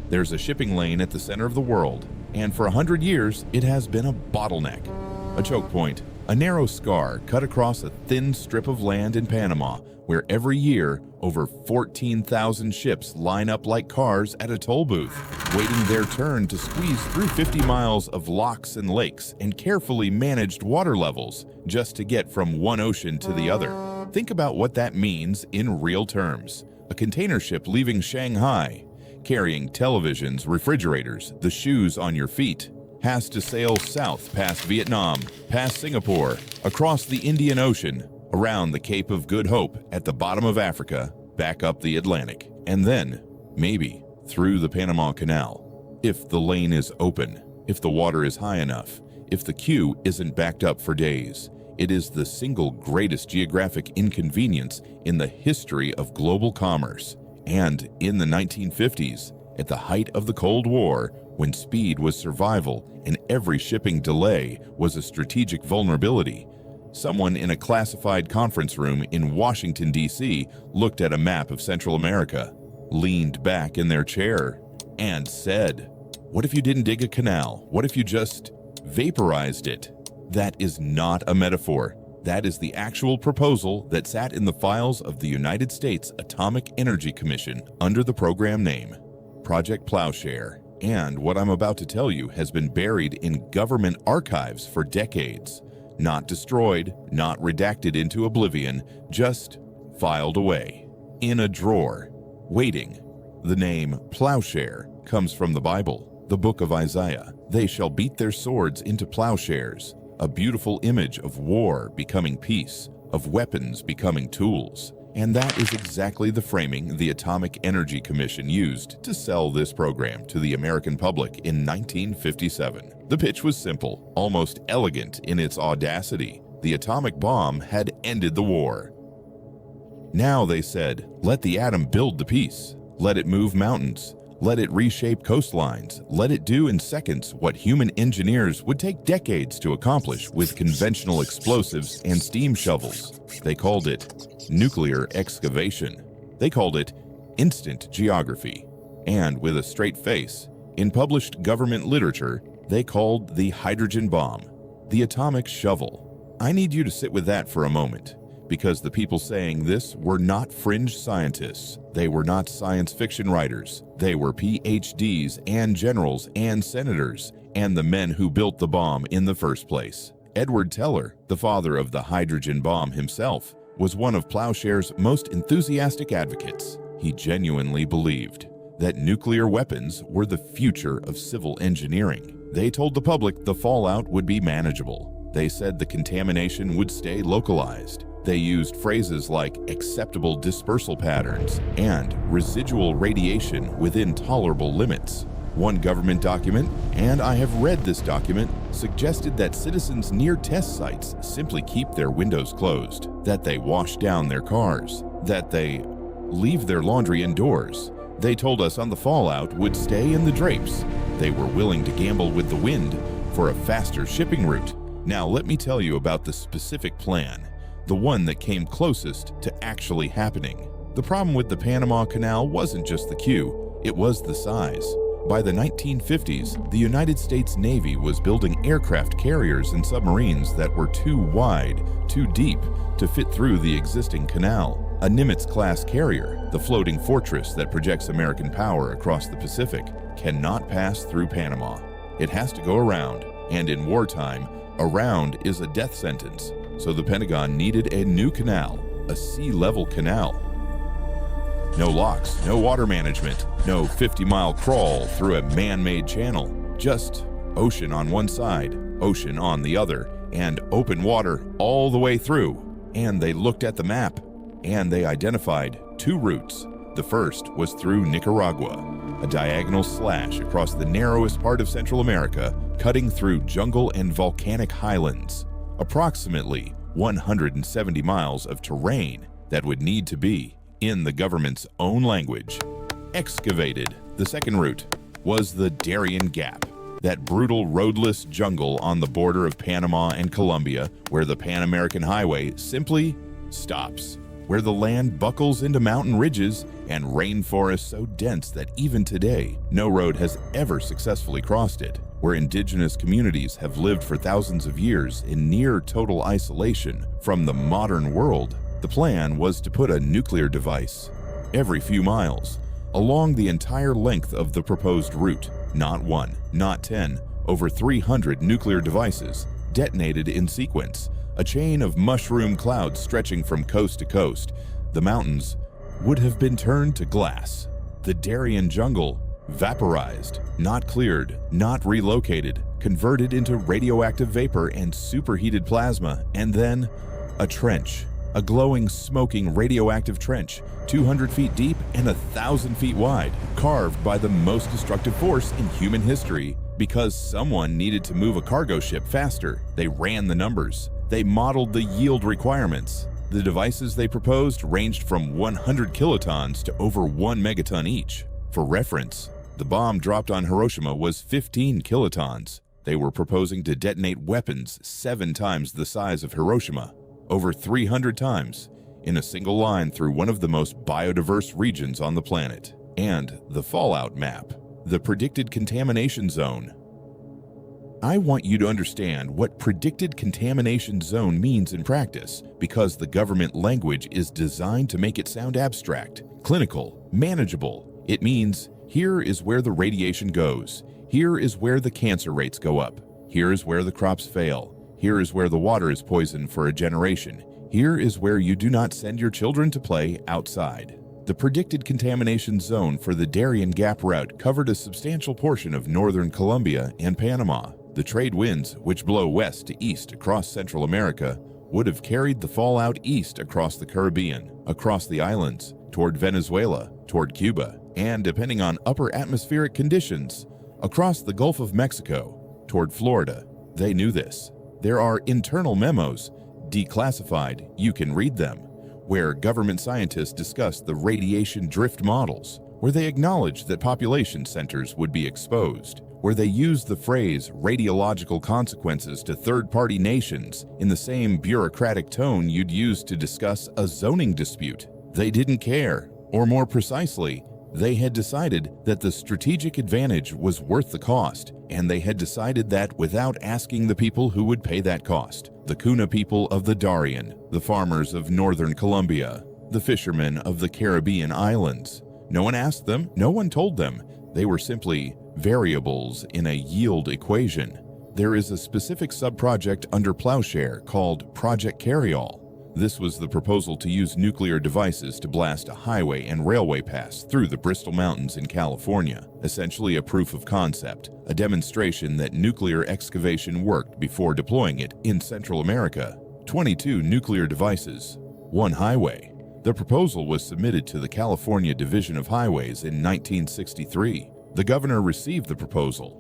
There's a shipping lane at the center of the world, and for 100 years, it has been a bottleneck. A choke point, a narrow scar cut across a thin strip of land in Panama, where every year, over 14,000 ships line up like cars at a toll booth, waiting their turn to squeeze through 50 miles of locks and lakes and carefully managed water levels just to get from one ocean to the other. Think about what that means in real terms. A container ship leaving Shanghai, carrying televisions, refrigerators, the shoes on your feet, has to sail south past Vietnam, past Singapore, across the Indian Ocean, around the Cape of Good Hope at the bottom of Africa, back up the Atlantic, and then, maybe, through the Panama Canal. If the lane is open, if the water is high enough, if the queue isn't backed up for days, it is the single greatest geographic inconvenience in the history of global commerce. And in the 1950s, at the height of the Cold War, when speed was survival and every shipping delay was a strategic vulnerability, someone in a classified conference room in Washington, D.C. looked at a map of Central America, leaned back in their chair, and said, "What if you didn't dig a canal? What if you just vaporized it?" That is not a metaphor. That is the actual proposal that sat in the files of the United States Atomic Energy Commission under the program name Project Plowshare. And what I'm about to tell you has been buried in government archives for decades. Not destroyed, not redacted into oblivion, just filed away. In a drawer, waiting. The name Plowshare comes from the Bible, the book of Isaiah. They shall beat their swords into plowshares, a beautiful image of war becoming peace, of weapons becoming tools. And that is exactly the framing the Atomic Energy Commission used to sell this program to the American public in 1957. The pitch was simple, almost elegant in its audacity. The atomic bomb had ended the war. Now, they said, let the atom build the peace. Let it move mountains. Let it reshape coastlines. Let it do in seconds what human engineers would take decades to accomplish with conventional explosives and steam shovels. They called it nuclear excavation. They called it instant geography. And with a straight face, in published government literature, they called the hydrogen bomb the atomic shovel. I need you to sit with that for a moment, because the people saying this were not fringe scientists. They were not science fiction writers. They were PhDs and generals and senators and the men who built the bomb in the first place. Edward Teller, the father of the hydrogen bomb himself, was one of Plowshare's most enthusiastic advocates. He genuinely believed that nuclear weapons were the future of civil engineering. They told the public the fallout would be manageable. They said the contamination would stay localized. They used phrases like acceptable dispersal patterns and residual radiation within tolerable limits. One government document, and I have read this document, suggested that citizens near test sites simply keep their windows closed, that they wash down their cars, that they leave their laundry indoors. They told us on the fallout would stay in the drapes. They were willing to gamble with the wind for a faster shipping route. Now let me tell you about the specific plan, the one that came closest to actually happening. The problem with the Panama Canal wasn't just the queue, it was the size. By the 1950s, the United States Navy was building aircraft carriers and submarines that were too wide, too deep to fit through the existing canal. A Nimitz-class carrier, the floating fortress that projects American power across the Pacific, cannot pass through Panama. It has to go around, and in wartime, around is a death sentence. So the Pentagon needed a new canal, a sea-level canal. No locks, no water management, no 50-mile crawl through a man-made channel. Just ocean on one side, ocean on the other, and open water all the way through. And they looked at the map, and they identified two routes. The first was through Nicaragua, a diagonal slash across the narrowest part of Central America, cutting through jungle and volcanic highlands. Approximately 170 miles of terrain that would need to be, in the government's own language, excavated. The second route was the Darien Gap, that brutal roadless jungle on the border of Panama and Colombia, where the Pan American Highway simply stops. where the land buckles into mountain ridges and rainforests so dense that even today, no road has ever successfully crossed it, where indigenous communities have lived for thousands of years in near total isolation from the modern world. The plan was to put a nuclear device every few miles along the entire length of the proposed route. Not one, not 10, over 300 nuclear devices detonated in sequence, a chain of mushroom clouds stretching from coast to coast. The mountains would have been turned to glass. The Darien jungle vaporized, not cleared, not relocated, converted into radioactive vapor and superheated plasma, and then a trench, a glowing, smoking radioactive trench, 200 feet deep and 1,000 feet wide, carved by the most destructive force in human history. Because someone needed to move a cargo ship faster, they ran the numbers. They modeled the yield requirements. The devices they proposed ranged from 100 kilotons to over 1 megaton each. For reference, the bomb dropped on Hiroshima was 15 kilotons. They were proposing to detonate weapons 7 times the size of Hiroshima, over 300 times, in a single line through one of the most biodiverse regions on the planet. And the fallout map, the predicted contamination zone. I want you to understand what predicted contamination zone means in practice, because the government language is designed to make it sound abstract, clinical, manageable. It means here is where the radiation goes. Here is where the cancer rates go up. Here is where the crops fail. Here is where the water is poisoned for a generation. Here is where you do not send your children to play outside. The predicted contamination zone for the Darien Gap route covered a substantial portion of northern Colombia and Panama. The trade winds, which blow west to east across Central America, would have carried the fallout east across the Caribbean, across the islands, toward Venezuela, toward Cuba, and, depending on upper atmospheric conditions, across the Gulf of Mexico, toward Florida. They knew this. There are internal memos, declassified, you can read them, where government scientists discuss the radiation drift models, where they acknowledge that population centers would be exposed, where they use the phrase radiological consequences to third-party nations in the same bureaucratic tone you'd use to discuss a zoning dispute. They didn't care, or more precisely, they had decided that the strategic advantage was worth the cost, and they had decided that without asking the people who would pay that cost. The Kuna people of the Darien, the farmers of northern Colombia, the fishermen of the Caribbean islands. No one asked them, no one told them. They were simply variables in a yield equation. There is a specific sub-project under Plowshare called Project Carryall. This was the proposal to use nuclear devices to blast a highway and railway pass through the Bristol Mountains in California, essentially a proof of concept, a demonstration that nuclear excavation worked before deploying it in Central America. 22 nuclear devices, 1 highway. The proposal was submitted to the California Division of Highways in 1963. The governor received the proposal.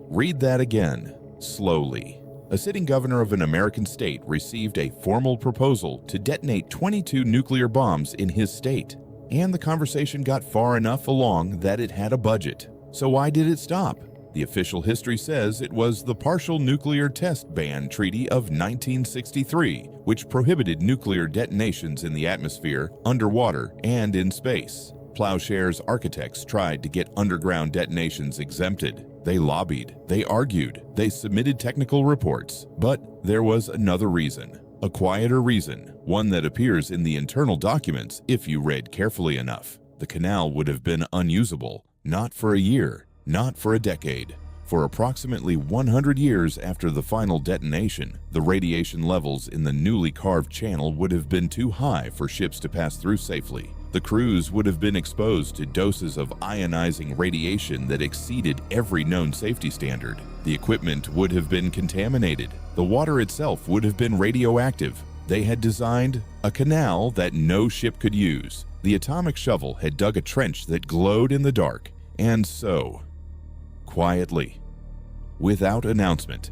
Read that again, slowly. A sitting governor of an American state received a formal proposal to detonate 22 nuclear bombs in his state, and the conversation got far enough along that it had a budget. So why did it stop? The official history says it was the Partial Nuclear Test Ban Treaty of 1963, which prohibited nuclear detonations in the atmosphere, underwater, and in space. Plowshare's architects tried to get underground detonations exempted. They lobbied, they argued, they submitted technical reports, but there was another reason, a quieter reason, one that appears in the internal documents if you read carefully enough. The canal would have been unusable, not for a year, not for a decade. For approximately 100 years after the final detonation, the radiation levels in the newly carved channel would have been too high for ships to pass through safely. The crews would have been exposed to doses of ionizing radiation that exceeded every known safety standard. The equipment would have been contaminated. The water itself would have been radioactive. They had designed a canal that no ship could use. The atomic shovel had dug a trench that glowed in the dark. And so, quietly, without announcement,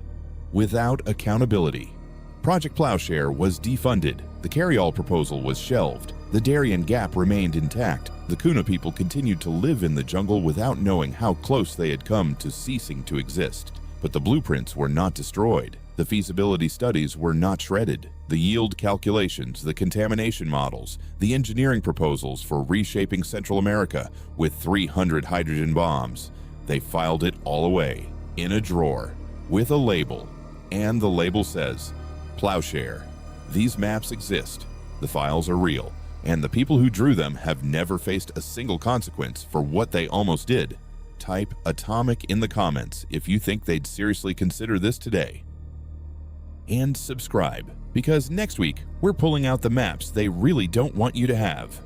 without accountability, Project Plowshare was defunded. The carryall proposal was shelved. The Darien Gap remained intact. The Kuna people continued to live in the jungle without knowing how close they had come to ceasing to exist. But the blueprints were not destroyed. The feasibility studies were not shredded. The yield calculations, the contamination models, the engineering proposals for reshaping Central America with 300 hydrogen bombs. They filed it all away in a drawer with a label. And the label says, Plowshare. These maps exist. The files are real. And the people who drew them have never faced a single consequence for what they almost did. Type atomic in the comments if you think they'd seriously consider this today. And subscribe, because next week we're pulling out the maps they really don't want you to have.